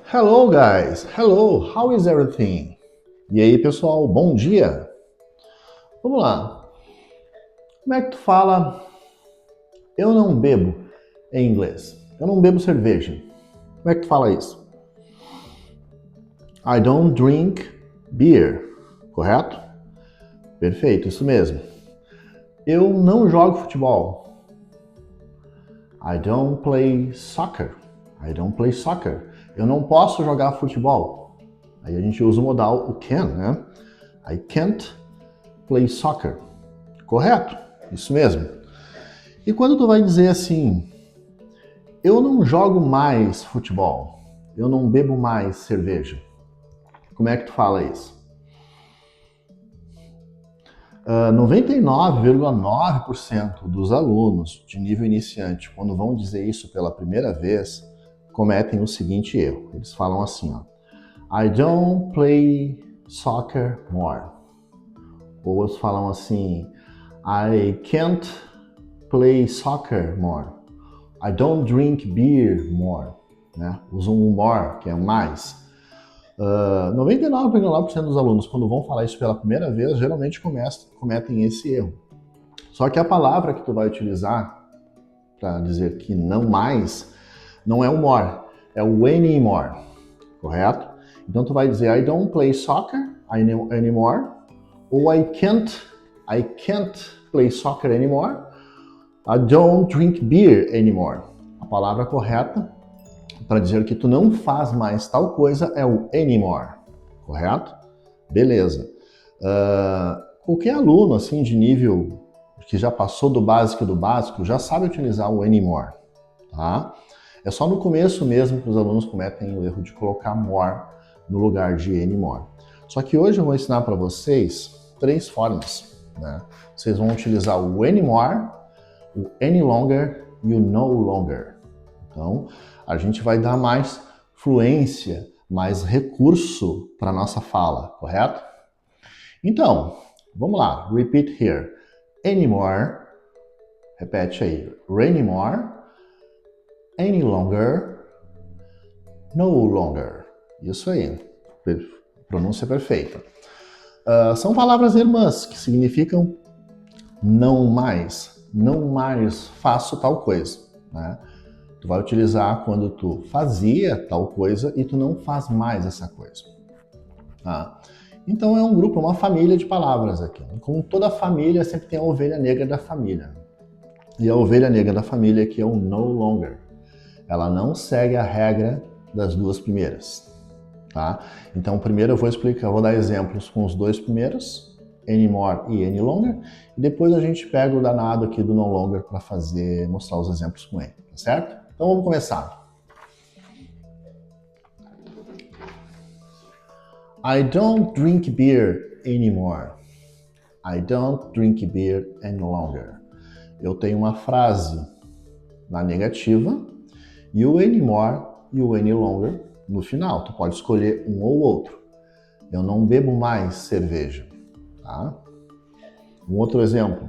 Hello guys, hello, how is everything? E aí pessoal, bom dia! Vamos lá, como é que tu fala eu não bebo em inglês? Eu não bebo cerveja. Como é que tu fala isso? I don't drink beer, correto? Perfeito, isso mesmo. Eu não jogo futebol. I don't play soccer. I don't play soccer. Eu não posso jogar futebol. Aí a gente usa o modal o can, né? I can't play soccer. Correto? Isso mesmo. E quando tu vai dizer assim, eu não jogo mais futebol, eu não bebo mais cerveja, como é que tu fala isso? 99,9% dos alunos de nível iniciante, quando vão dizer isso pela primeira vez, cometem o seguinte erro. Eles falam assim, ó, I don't play soccer more. Ou eles falam assim, I can't play soccer more. I don't drink beer more. Né? Usam um more, que é mais. 99,9% dos alunos, quando vão falar isso pela primeira vez, geralmente cometem esse erro. Só que a palavra que tu vai utilizar para dizer que não mais, não é o more, é o anymore, correto? Então tu vai dizer I don't play soccer anymore, ou I can't play soccer anymore, I don't drink beer anymore. A palavra correta para dizer que tu não faz mais tal coisa é o anymore, correto? Beleza. Qualquer aluno assim de nível que já passou do básico já sabe utilizar o anymore, tá? É só no começo mesmo que os alunos cometem o erro de colocar more no lugar de anymore. Só que hoje eu vou ensinar para vocês 3 formas, né? Vocês vão utilizar o anymore, o any longer e o no longer. Então, a gente vai dar mais fluência, mais recurso para nossa fala, correto? Então, vamos lá. Repeat here. Anymore. Repete aí. Anymore. Any longer. No longer. Isso aí. Pronúncia perfeita. São palavras irmãs que significam não mais faço tal coisa, né? Tu vai utilizar quando tu fazia tal coisa e tu não faz mais essa coisa. Tá? Então é um grupo, uma família de palavras aqui. Como toda família, sempre tem a ovelha negra da família. E a ovelha negra da família aqui é o no longer. Ela não segue a regra das duas primeiras. Tá? Então primeiro eu vou explicar, vou dar exemplos com os dois primeiros, anymore e any longer, e depois a gente pega o danado aqui do no longer para mostrar os exemplos com ele, tá certo? Então vamos começar. I don't drink beer anymore. I don't drink beer any longer. Eu tenho uma frase na negativa e o anymore e o any longer no final. Tu pode escolher um ou outro. Eu não bebo mais cerveja. Tá? Um outro exemplo.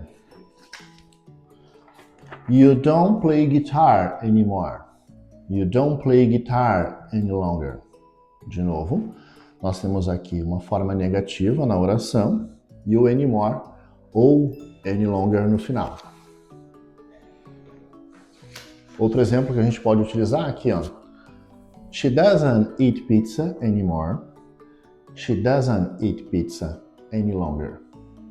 You don't play guitar anymore. You don't play guitar any longer. De novo, nós temos aqui uma forma negativa na oração e o anymore ou any longer no final. Outro exemplo que a gente pode utilizar aqui, ó. She doesn't eat pizza anymore. She doesn't eat pizza any longer.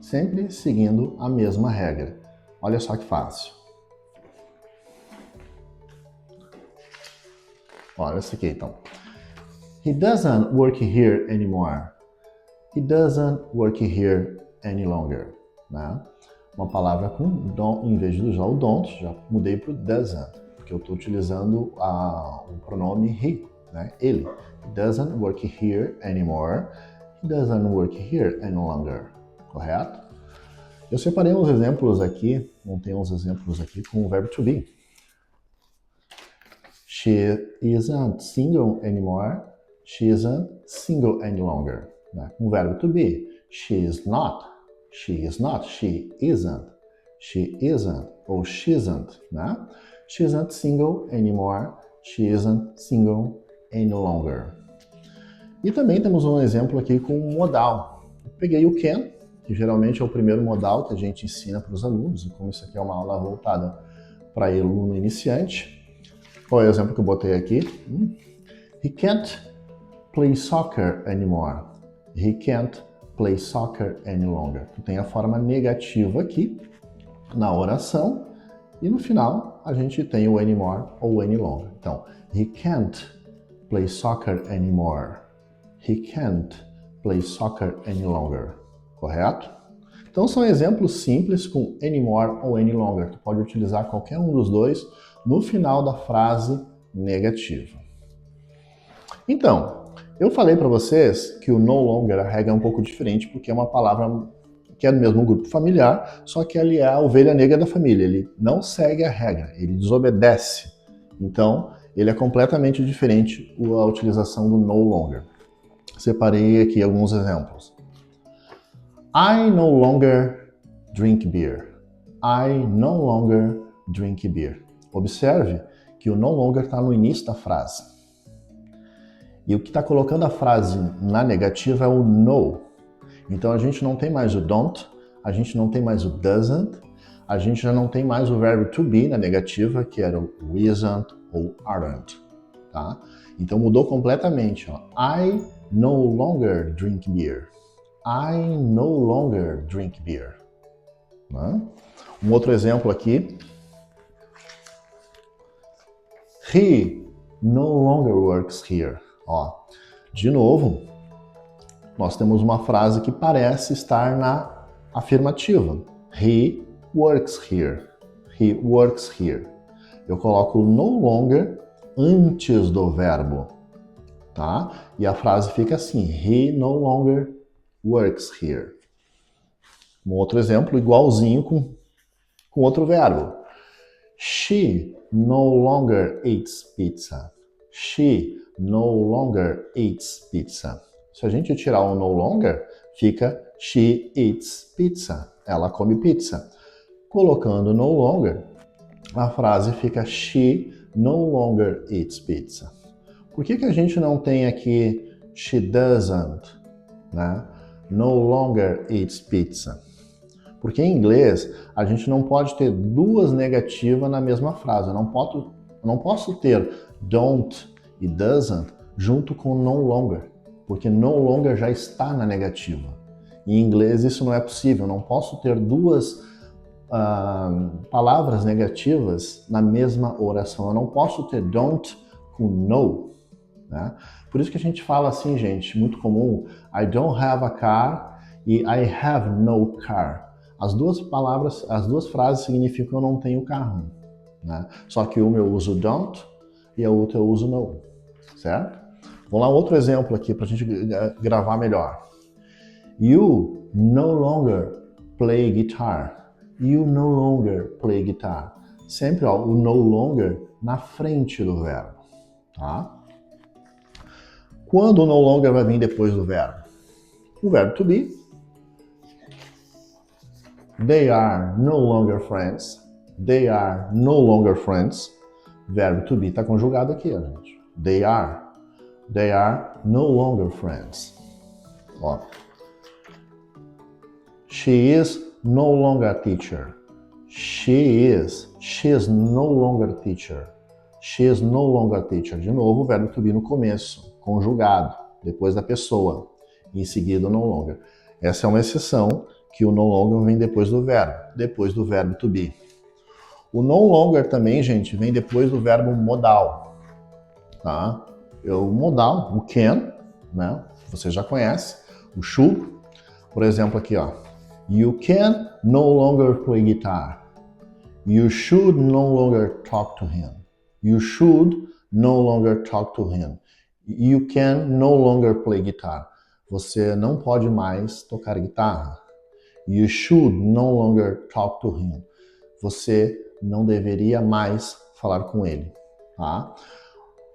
Sempre seguindo a mesma regra. Olha só que fácil. Olha isso aqui, então. He doesn't work here anymore. He doesn't work here any longer. Né? Uma palavra com don't, em vez de usar o don't, já mudei para o doesn't, porque eu estou utilizando o pronome he, né? Ele. He doesn't work here anymore. He doesn't work here any longer. Correto? Eu separei uns exemplos aqui, montei uns exemplos aqui com o verbo to be. She isn't single anymore. She isn't single any longer. Né? Com o verbo to be. She is not. She is not. She isn't. She isn't. Ou she isn't. Né? She isn't single anymore. She isn't single any longer. E também temos um exemplo aqui com o modal. Eu peguei o can, que geralmente é o primeiro modal que a gente ensina para os alunos, e como isso aqui é uma aula voltada para aluno iniciante. Qual é o exemplo que eu botei aqui? He can't play soccer anymore. He can't play soccer any longer. Tu tem a forma negativa aqui na oração e no final a gente tem o anymore ou any longer. Então, he can't play soccer anymore. He can't play soccer any longer. Correto? Então são exemplos simples com anymore ou any longer. Tu pode utilizar qualquer um dos dois no final da frase negativa. Então, eu falei para vocês que o no longer, a regra é um pouco diferente, porque é uma palavra que é do mesmo grupo familiar, só que ele é a ovelha negra da família, ele não segue a regra, ele desobedece. Então, ele é completamente diferente a utilização do no longer. Separei aqui alguns exemplos. I no longer drink beer. I no longer drink beer. Observe que o no longer está no início da frase. E o que está colocando a frase na negativa é o no. Então a gente não tem mais o don't, a gente não tem mais o doesn't, a gente já não tem mais o verbo to be na negativa, que era o isn't ou aren't. Tá? Então mudou completamente. Ó. I no longer drink beer. I no longer drink beer. Né? Um outro exemplo aqui. He no longer works here. Ó, de novo, nós temos uma frase que parece estar na afirmativa. He works here. He works here. Eu coloco no longer antes do verbo, tá? E a frase fica assim: He no longer works here. Um outro exemplo igualzinho com outro verbo. She no longer eats pizza. She no longer eats pizza. Se a gente tirar o no longer, fica she eats pizza. Ela come pizza. Colocando no longer, a frase fica she no longer eats pizza. Por que a gente não tem aqui she doesn't, né? No longer eats pizza? Porque em inglês, a gente não pode ter duas negativas na mesma frase. Eu não posso ter don't e doesn't junto com no longer, porque no longer já está na negativa. Em inglês isso não é possível, eu não posso ter duas palavras negativas na mesma oração. Eu não posso ter don't com no. Né? Por isso que a gente fala assim, gente, muito comum, I don't have a car e I have no car. As duas frases significam que eu não tenho carro. Né? Só que uma eu uso don't e a outra eu uso no. Certo? Vamos lá, outro exemplo aqui para a gente gravar melhor. You no longer play guitar. You no longer play guitar. Sempre ó, o no longer na frente do verbo. Tá? Quando o no longer vai vir depois do verbo? O verbo to be. They are no longer friends. They are no longer friends. Verbo to be está conjugado aqui, gente. They are. They are no longer friends. Ó. She is no longer a teacher. She is no longer a teacher. She is no longer a teacher. De novo, o verbo to be no começo, conjugado, depois da pessoa. Em seguida, o no longer. Essa é uma exceção, que o no longer vem depois do verbo to be. O no longer também, gente, vem depois do verbo modal. Tá? O modal, o can, né? Você já conhece. O should, por exemplo, aqui, ó. You can no longer play guitar. You should no longer talk to him. You should no longer talk to him. You can no longer play guitar. Você não pode mais tocar guitarra. You should no longer talk to him. Você não deveria mais falar com ele. Tá?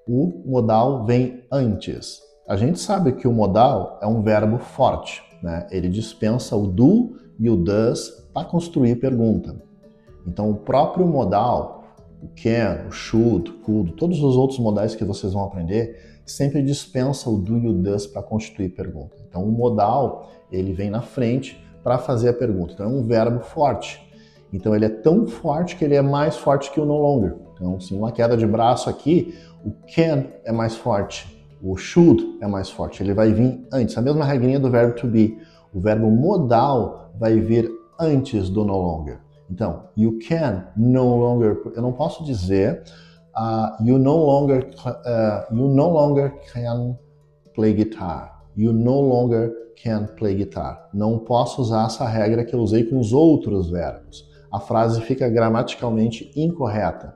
O modal vem antes. A gente sabe que o modal é um verbo forte, né? Ele dispensa o do e o does para construir pergunta. Então, o próprio modal o can, o should, could, todos os outros modais que vocês vão aprender, sempre dispensa o do e o does para constituir pergunta. Então, o modal, ele vem na frente para fazer a pergunta. Então, é um verbo forte. Então, ele é tão forte que ele é mais forte que o no longer. Então, se uma queda de braço aqui, o can é mais forte, o should é mais forte. Ele vai vir antes. A mesma regrinha do verbo to be. O verbo modal vai vir antes do no longer. Então, you can no longer... Eu não posso dizer you no longer can play guitar. You no longer can play guitar. Não posso usar essa regra que eu usei com os outros verbos. A frase fica gramaticalmente incorreta.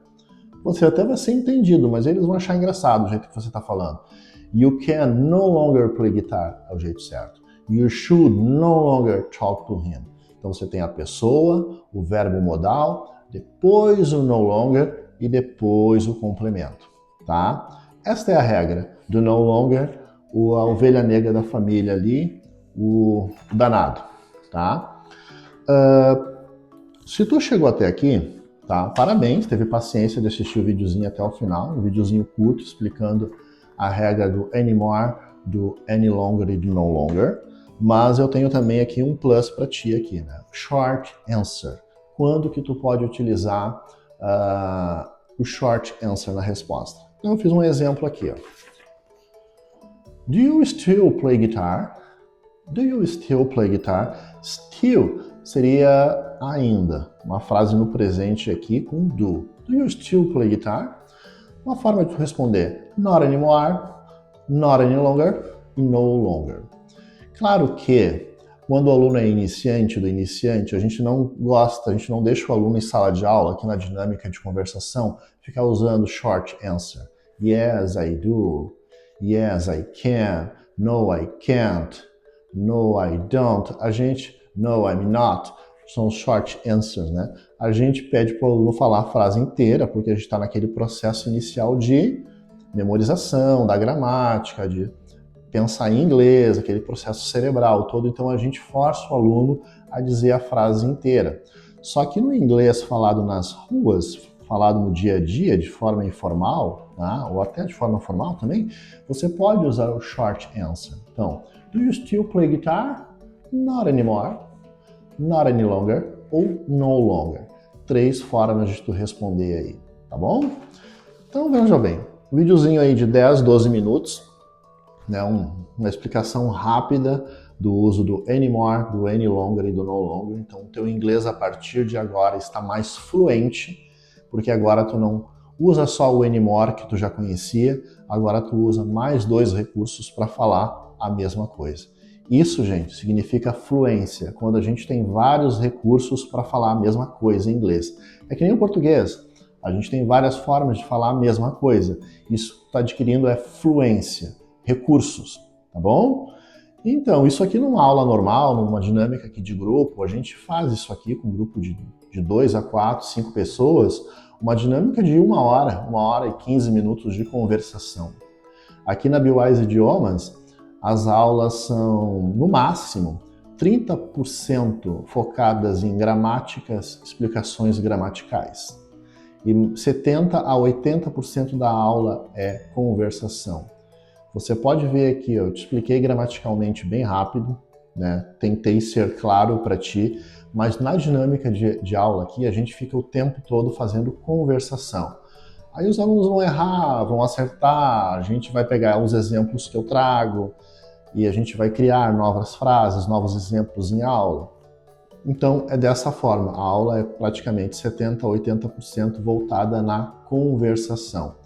Você até vai ser entendido, mas eles vão achar engraçado o jeito que você está falando. You can no longer play guitar é o jeito certo. You should no longer talk to him. Então você tem a pessoa, o verbo modal, depois o no longer e depois o complemento, tá? Esta é a regra do no longer, a ovelha negra da família ali, o danado, tá? Se tu chegou até aqui, tá? Parabéns, teve paciência de assistir o videozinho até o final, um videozinho curto explicando a regra do anymore, do any longer e do no longer. Mas eu tenho também aqui um plus para ti aqui, né? Short answer. Quando que tu pode utilizar o short answer na resposta? Então eu fiz um exemplo aqui, ó. Do you still play guitar? Do you still play guitar? Still seria ainda. Uma frase no presente aqui com do. Do you still play guitar? Uma forma de tu responder not anymore, not any longer e no longer. Claro que, quando o aluno é iniciante do iniciante, a gente não gosta, a gente não deixa o aluno em sala de aula, aqui na dinâmica de conversação, ficar usando short answer. Yes, I do. Yes, I can. No, I can't. No, I don't. No, I'm not. São short answers, né? A gente pede para o aluno falar a frase inteira, porque a gente está naquele processo inicial de memorização, da gramática, de pensar em inglês, aquele processo cerebral todo, então a gente força o aluno a dizer a frase inteira. Só que no inglês falado nas ruas, falado no dia a dia, de forma informal, tá? Ou até de forma formal também, você pode usar o short answer. Então, do you still play guitar? Not anymore, not any longer ou no longer. 3 formas de tu responder aí, tá bom? Então veja bem, um videozinho aí de 10, 12 minutos, né, uma explicação rápida do uso do anymore, do any longer e do no longer. Então, o teu inglês a partir de agora está mais fluente, porque agora tu não usa só o anymore que tu já conhecia, agora tu usa mais 2 recursos para falar a mesma coisa. Isso, gente, significa fluência, quando a gente tem vários recursos para falar a mesma coisa em inglês. É que nem o português, a gente tem várias formas de falar a mesma coisa. Isso está adquirindo fluência. Recursos, tá bom? Então, isso aqui numa aula normal, numa dinâmica aqui de grupo, a gente faz isso aqui com um grupo de 2 a 4, 5 pessoas, uma dinâmica de 1 hora e 15 minutos de conversação. Aqui na BioWise Idiomas, as aulas são, no máximo, 30% focadas em gramáticas, explicações gramaticais. E 70% a 80% da aula é conversação. Você pode ver aqui, eu te expliquei gramaticalmente bem rápido, né? Tentei ser claro para ti, mas na dinâmica de aula aqui a gente fica o tempo todo fazendo conversação. Aí os alunos vão errar, vão acertar, a gente vai pegar os exemplos que eu trago e a gente vai criar novas frases, novos exemplos em aula. Então é dessa forma, a aula é praticamente 70% a 80% voltada na conversação.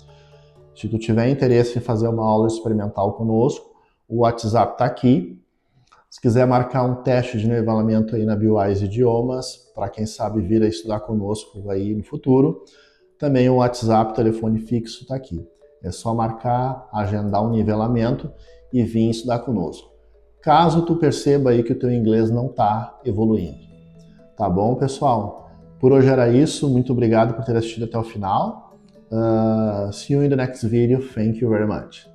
Se tu tiver interesse em fazer uma aula experimental conosco, o WhatsApp está aqui. Se quiser marcar um teste de nivelamento aí na BioWise Idiomas, para quem sabe vir a estudar conosco aí no futuro, também o WhatsApp, telefone fixo, está aqui. É só marcar, agendar um nivelamento e vir estudar conosco. Caso tu perceba aí que o teu inglês não está evoluindo. Tá bom, pessoal? Por hoje era isso. Muito obrigado por ter assistido até o final. See you in the next video. Thank you very much.